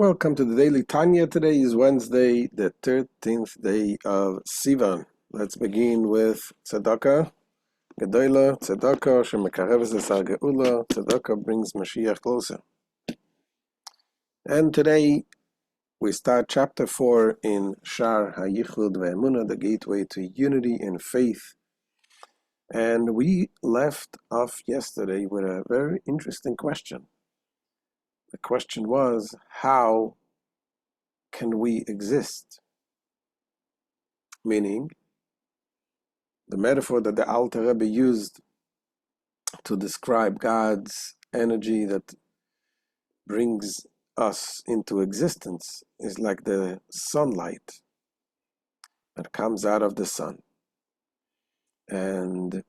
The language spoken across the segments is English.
Welcome to the Daily Tanya. Today is Wednesday, the 13th day of Sivan. Let's begin with Tzedakah. Gedola, Tzedakah, Shemekareves Esar Geula. Tzedakah brings Mashiach closer. And today we start chapter 4 in Shar, Hayichud, VA'amuna, the gateway to unity and faith. And we left off yesterday with a very interesting question. The question was, how can we exist? Meaning, the metaphor that the Alter Rebbe used to describe God's energy that brings us into existence is like the sunlight that comes out of the sun. And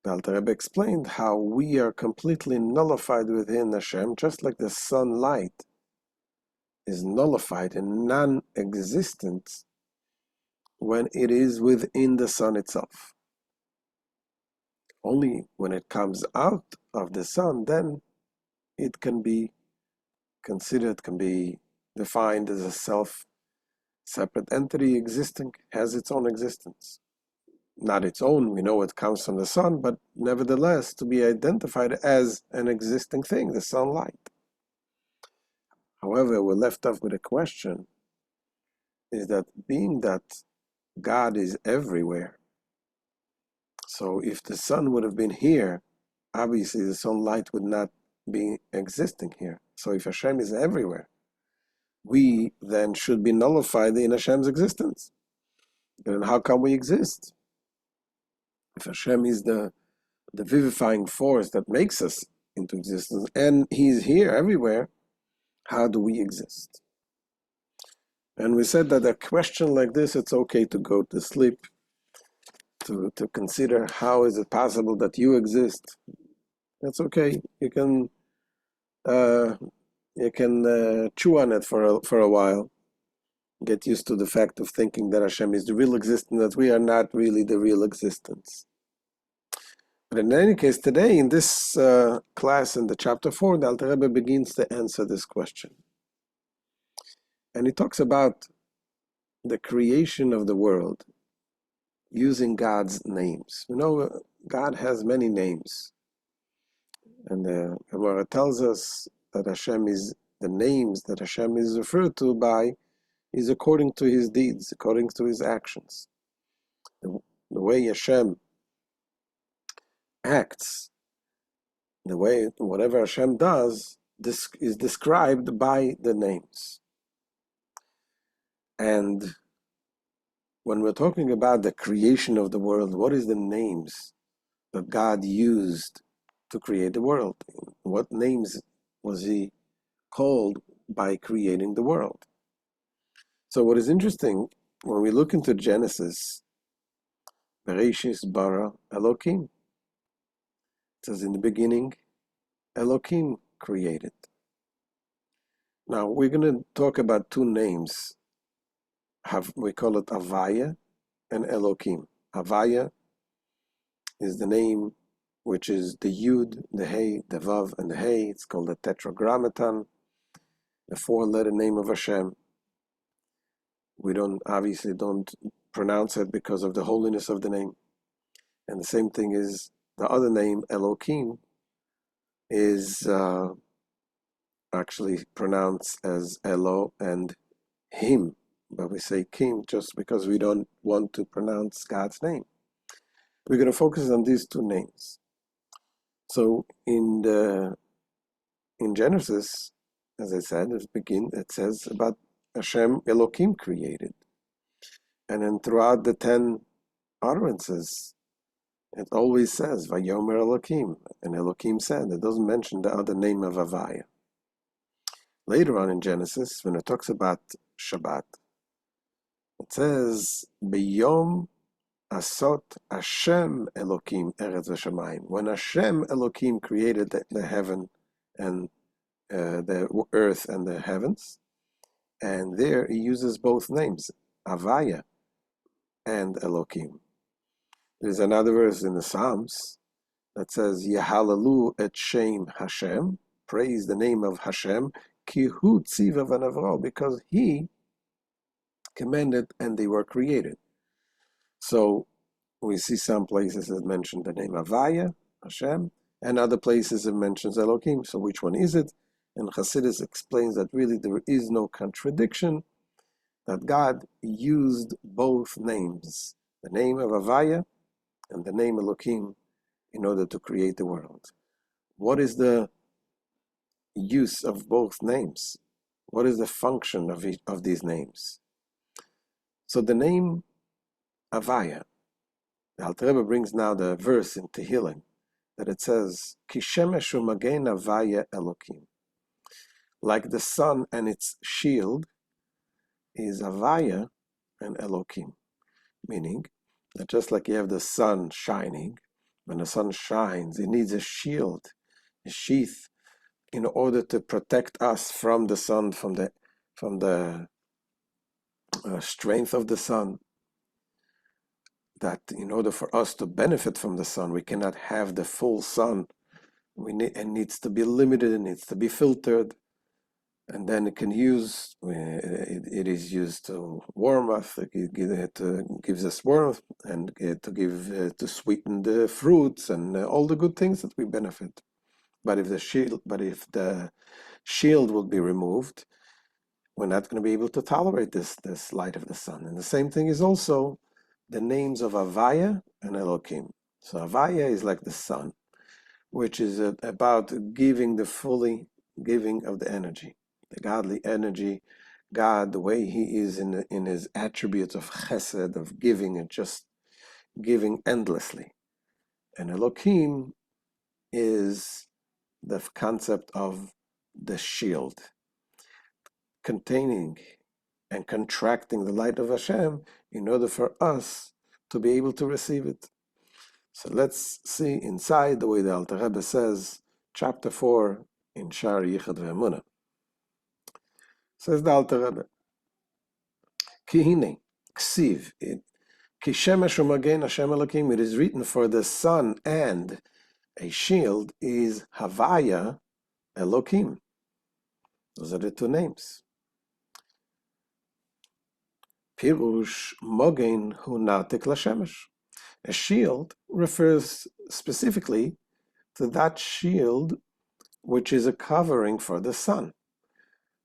the Alter Rebbe explained how we are completely nullified within Hashem, just like the sunlight is nullified in non-existence when it is within the sun itself. Only when it comes out of the sun, then it can be considered, can be defined as a self-separate entity existing, has its own existence. Not its own, we know it comes from the sun, but nevertheless to be identified as an existing thing, the sunlight. However, we're left off with a question, is that being that God is everywhere, so if the sun would have been here, obviously the sunlight would not be existing here. So if Hashem is everywhere, we then should be nullified in Hashem's existence. Then how come we exist? If Hashem is the vivifying force that makes us into existence, and He's here everywhere, how do we exist? And we said that a question like this, it's okay to go to sleep, to consider how is it possible that you exist. That's okay. You can chew on it for a while. Get used to the fact of thinking that Hashem is the real existence, that we are not really the real existence. But in any case, today in this class in the chapter 4, the Alter Rebbe begins to answer this question. And he talks about the creation of the world using God's names. We know God has many names. And the Gemara tells us that Hashem is, the names that Hashem is referred to by is according to His deeds, according to His actions. The way Hashem acts, the way whatever Hashem does, this is described by the names. And when we're talking about the creation of the world, what is the names that God used to create the world? What names was He called by creating the world? So what is interesting, when we look into Genesis, Bereshis bara Elokim. It says in the beginning, Elokim created. Now we're going to talk about two names. We call it Havaya and Elokim. Havaya is the name which is the Yud, the Hey, the Vav, and the Hey. It's called the Tetragrammaton, the four-letter name of Hashem. We obviously don't pronounce it because of the holiness of the name. And the same thing is the other name, Elokim, is actually pronounced as Elo and Him. But we say Kim just because we don't want to pronounce God's name. We're going to focus on these two names. So in Genesis, as I said, it says about Hashem Elokim created. And then throughout the 10 utterances, it always says Vayomer Elokim, and Elokim said. It doesn't mention the other name of Havaya. Later on in Genesis, when it talks about Shabbat, it says, B'yom asot Hashem Elokim eretz v'shamayim. When Hashem Elokim created the heaven and the earth and the heavens, and there he uses both names, Havaya and Elokim. There's another verse in the Psalms that says, Yehalalu et Shem Hashem, praise the name of Hashem, Ki hu tziva v'navro, because he commanded and they were created. So we see some places that mention the name Havaya, Hashem, and other places it mentions Elohim. So which one is it? And Hasidus explains that really there is no contradiction, that God used both names, the name of Havaya and the name Elohim, in order to create the world. What is the use of both names? What is the function of these names? So the name Havaya, the Alter Rebbe brings now the verse in Tehillim, that it says, Ki shemesh u'magen Havaya Elokim. Like the sun and its shield is Havaya and Elokim. Meaning that just like you have the sun shining, when the sun shines, it needs a shield, a sheath, in order to protect us from the sun, from the strength of the sun. That in order for us to benefit from the sun, we cannot have the full sun. It needs to be limited, it needs to be filtered, and then it is used to warm us. It gives us warmth, and to sweeten the fruits and all the good things that we benefit. But if the shield will be removed, we're not going to be able to tolerate this light of the sun. And the same thing is also the names of Havaya and Elohim. So Havaya is like the sun, which is about giving giving of the energy, the godly energy. God, the way he is in his attributes of chesed, of giving, and just giving endlessly. And Elohim is the concept of the shield, containing and contracting the light of Hashem in order for us to be able to receive it. So let's see inside the way the Alter Rebbe says, chapter 4 in Shar, Hayichud, והאמונה. Says the Alter Rebbe, Ki hine, ksiv, ki shemesh u'magen Hashem Elokim, it is written, for the sun and a shield is Havaya Elokim. Those are the two names. Pirush mogen hu natik lashemesh. A shield refers specifically to that shield which is a covering for the sun.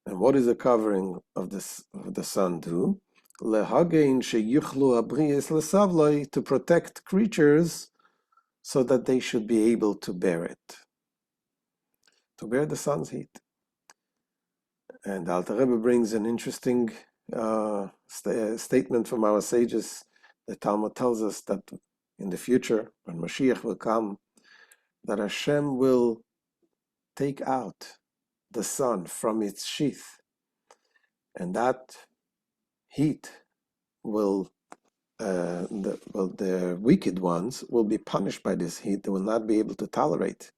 And what is the covering of the sun do? Lehagein sheyuchlu abriis lesavloi, to protect creatures so that they should be able to bear it, to bear the sun's heat. And Alter Rebbe brings an interesting statement from our sages. The Talmud tells us that in the future, when Mashiach will come, that Hashem will take out the sun from its sheath, and that heat will, the wicked ones will be punished by this heat. They will not be able to tolerate.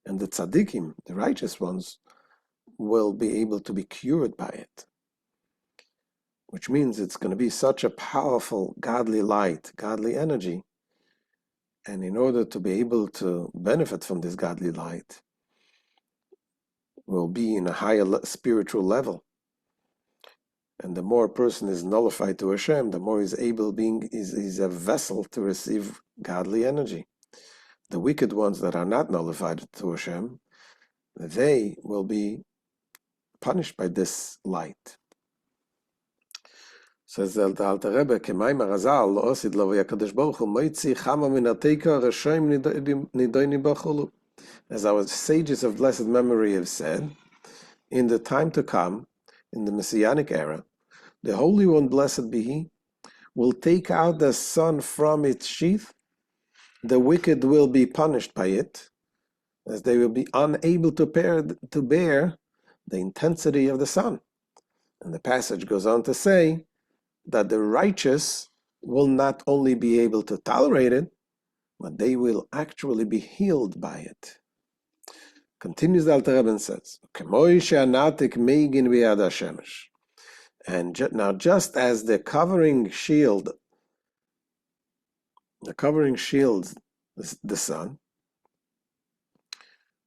And the tzaddikim, the righteous ones, will be able to be cured by it. Which means it's going to be such a powerful godly light, godly energy. And in order to be able to benefit from this godly light, we'll be in a higher spiritual level. And the more a person is nullified to Hashem, the more he's is a vessel to receive godly energy. The wicked ones that are not nullified to Hashem, they will be punished by this light. Says the Alter Rebbe, K'mayim Arazal lo osid lo v'yakadosh baruch hu moitzi chama min hateika reshoim nidoini b'chulu. As our sages of blessed memory have said, in the time to come, in the Messianic era, the Holy One, blessed be He, will take out the sun from its sheath. The wicked will be punished by it, as they will be unable to bear the intensity of the sun. And the passage goes on to say that the righteous will not only be able to tolerate it, but they will actually be healed by it. Continues the Alter Rebbe and says, and now just as the covering shields the sun,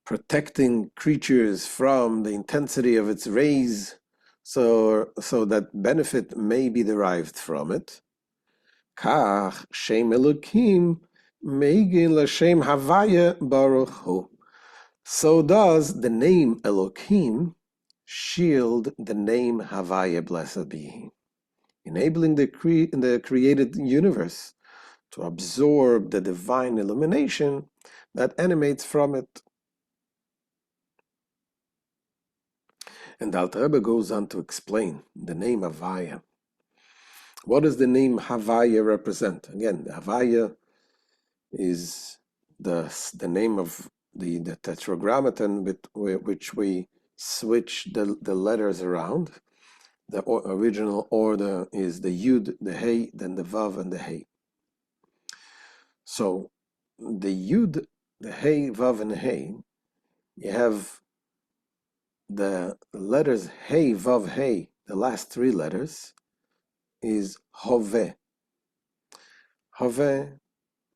protecting creatures from the intensity of its rays, so that benefit may be derived from it. Kach Shem Elokim Meigin L'Shem Havaya Baruch Hu. So does the name Elokim shield the name Havaya, blessed be He, enabling the created universe to absorb the divine illumination that emanates from it. And the Alter Rebbe goes on to explain the name Havaya. What does the name Havaya represent? Again, Havaya is the name of the tetragrammaton with which we switch the letters around. The original order is the Yud, the Hey, then the Vav, and the Hey. So the Yud, the Hey, Vav, and the Hey, you have the letters Hey, Vav, Hey, the last three letters, is Hoveh. Hoveh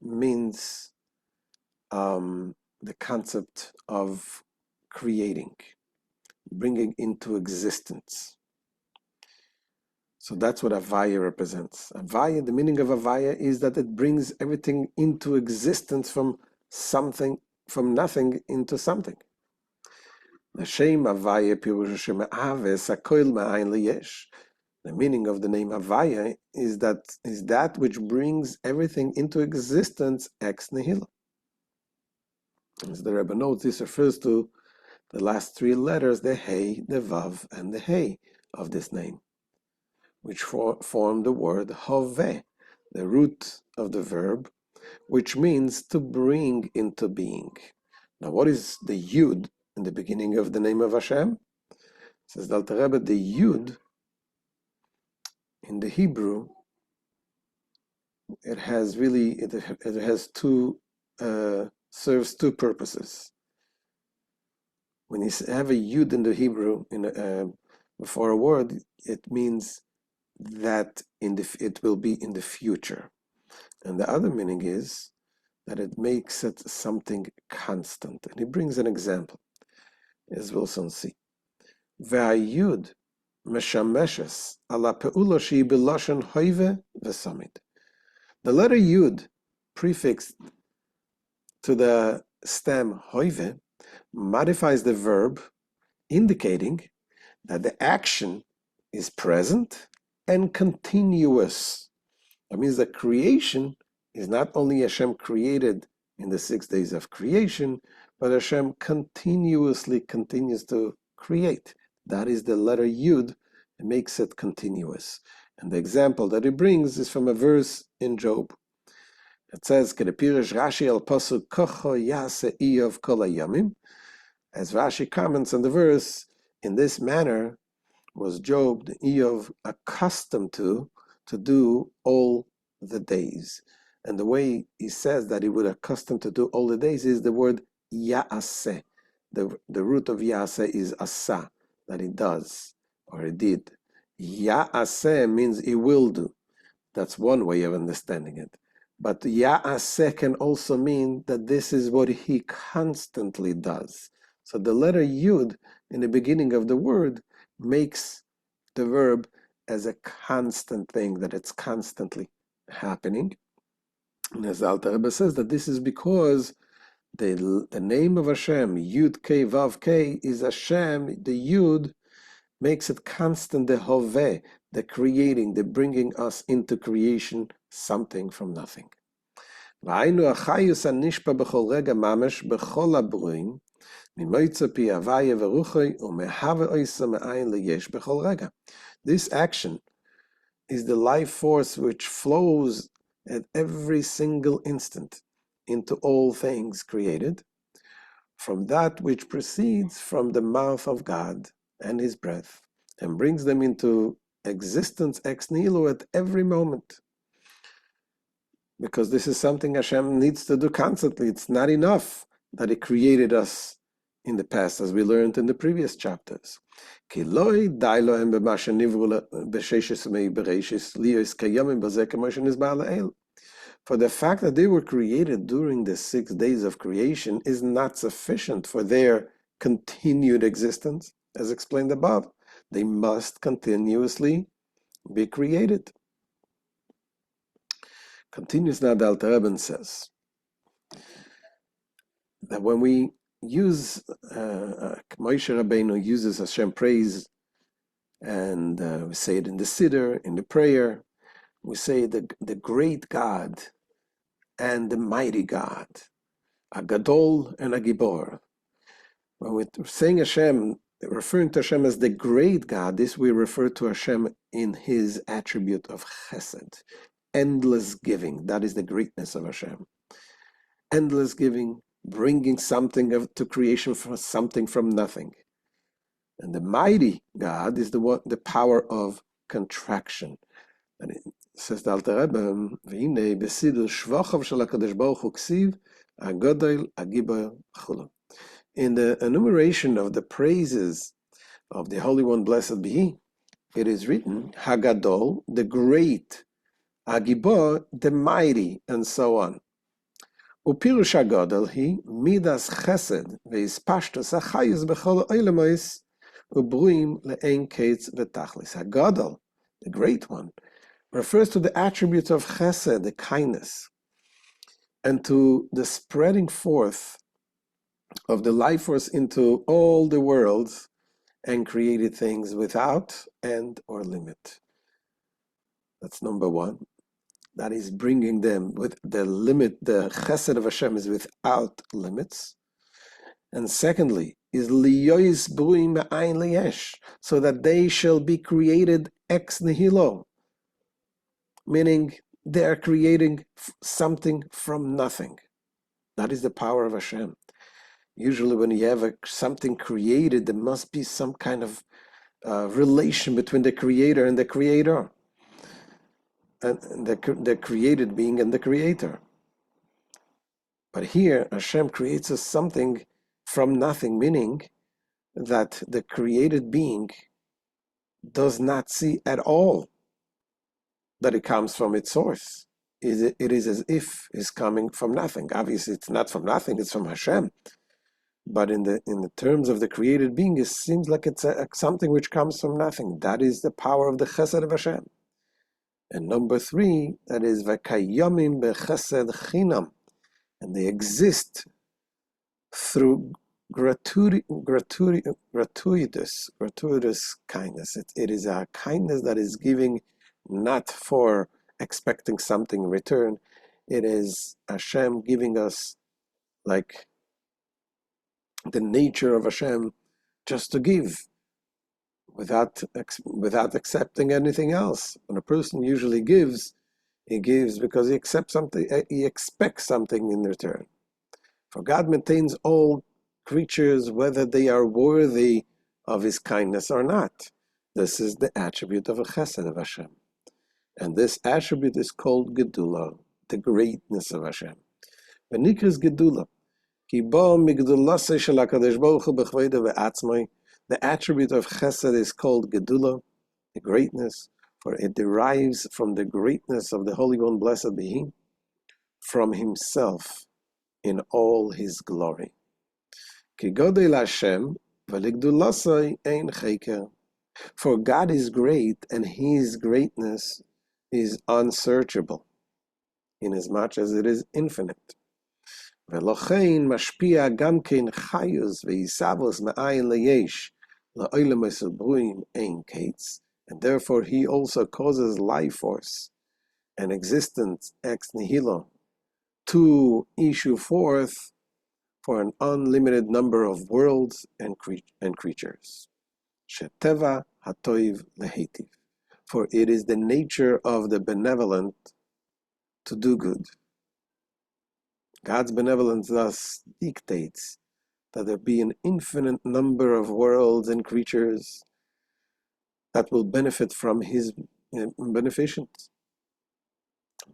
means the concept of creating, bringing into existence. So that's what Havaya represents. Havaya, the meaning of Havaya is that it brings everything into existence from something, from nothing into something. The Shem Havaya Pirush Me'aves Hakoil Ma'ayin Liyesh. The meaning of the name Havaya is that which brings everything into existence ex nihilo. As the Rebbe notes, this refers to the last three letters, the Hey, the Vav, and the Hey of this name, which form the word Hoveh, the root of the verb, which means to bring into being. Now, what is the Yud in the beginning of the name of Hashem? Says the Alter Rebbe, the Yud in the Hebrew, it has serves two purposes. When you have a Yud in the Hebrew before a word, it means that it will be in the future. And the other meaning is that it makes it something constant. And he brings an example, as we'll soon see. והאיוד משמשס על הפעולה שהיא בלשון הויבה וסמית. The letter Yud prefixed to the stem hoive modifies the verb, indicating that the action is present and continuous. That means that creation is not only Hashem created in the 6 days of creation, but Hashem continues to create. That is the letter Yud, it makes it continuous. And the example that he brings is from a verse in Job. It says, "Kedepirish Rashi al pasuk kocho yase Iyov kol hayamim." As Rashi comments on the verse, in this manner was Job, the Iyov, accustomed to do all the days. And the way he says that he would accustomed to do all the days is the word ya'aseh. The root of ya'aseh is asa, that he does, or he did. Ya'aseh means he will do. That's one way of understanding it. But ya'aseh can also mean that this is what he constantly does. So the letter Yud in the beginning of the word makes the verb as a constant thing, that it's constantly happening. And as Alter Rebbe says, that this is because the name of Hashem, Yud Kei Vav Kei, is Hashem, the Yud, makes it constant, the Hoveh, the creating, the bringing us into creation, something from nothing. והיינו החיוס הנשפע בכל רגע ממש בכל הברואים, ממוצא פי הוויה ורוחי ומהווה עושה מאין ליש בכל רגע. This action is the life force which flows at every single instant into all things created, from that which proceeds from the mouth of God and His breath, and brings them into existence ex nihilo at every moment. Because this is something Hashem needs to do constantly. It's not enough that He created us in the past, as we learned in the previous chapters. For the fact that they were created during the 6 days of creation is not sufficient for their continued existence, as explained above. They must continuously be created. Continues now, the Alter Rebbe says that when we use, Moshe Rabbeinu uses Hashem praise, and we say it in the Siddur, in the prayer, we say the great God and the mighty God, a Gadol and a Gibor. When we're saying Hashem, referring to Hashem as the great God, this we refer to Hashem in his attribute of chesed, endless giving. That is the greatness of Hashem. Endless giving, bringing something to creation from something from nothing. And the mighty God is the power of contraction. And it says the Alter Rebbe, "V'hinei b'siddur shvochav shel HaKadosh Baruch Hu ksiv, agadol, agibor, chulu." In the enumeration of the praises of the Holy One, blessed be He, it is written, Hagadol, the great, Agibor, the mighty, and so on. Upirush Hagadol hi midas chesed veispashtos achayus bechol oilemois ubruim le'en kates v'tachlis. Hagadol, the great one, refers to the attributes of chesed, the kindness, and to the spreading forth of the life force into all the worlds and created things without end or limit. That's number one. That is bringing them with the limit. The chesed of Hashem is without limits. And secondly, is liyois buim ma'ayin liyesh, so that they shall be created ex nihilo, meaning they are creating something from nothing. That is the power of Hashem. Usually when you have something created, there must be some kind of relation between the creator and the creator, and the created being and the creator. But here, Hashem creates us something from nothing, meaning that the created being does not see at all that it comes from its source. It is as if it's coming from nothing. Obviously, it's not from nothing, it's from Hashem. But in the terms of the created being, it seems like it's something which comes from nothing. That is the power of the chesed of Hashem. And number three, that is v'kayomim bechesed chinam, and they exist through gratuitous kindness. It is a kindness that is giving not for expecting something in return. It is Hashem giving us like the nature of Hashem, just to give without accepting anything else. When a person usually gives, he gives because he accepts something, he expects something in return. For God maintains all creatures whether they are worthy of his kindness or not. This is the attribute of a chesed of Hashem. And this attribute is called Gedula, the greatness of Hashem. V'nikras Gedula. The attribute of chesed is called Gedula, the greatness, for it derives from the greatness of the Holy One, blessed be He, from Himself in all His glory. For God is great, and His greatness is unsearchable, inasmuch as it is infinite. ולכן משפיע גם כן חיוס ועיסאוויס מאין ליש לעולמות הברואים אין קץ, and therefore he also causes life force and existence ex nihilo to issue forth for an unlimited number of worlds and creatures. Sheteva hatoiv lehetiv, for it is the nature of the benevolent to do good. God's benevolence thus dictates that there be an infinite number of worlds and creatures that will benefit from His beneficence.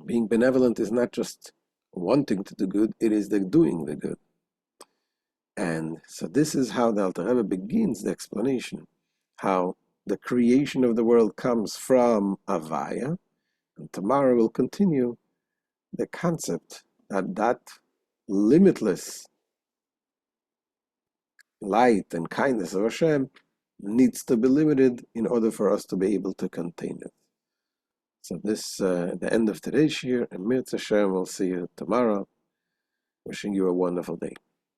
Being benevolent is not just wanting to do good, it is the doing the good. And so this is how the Alter Rebbe begins the explanation, how the creation of the world comes from Avaya, and tomorrow we'll continue the concept that that limitless light and kindness of Hashem needs to be limited in order for us to be able to contain it. So this the end of today's year, and Minutes Hashem, we'll see you tomorrow. Wishing you a wonderful day.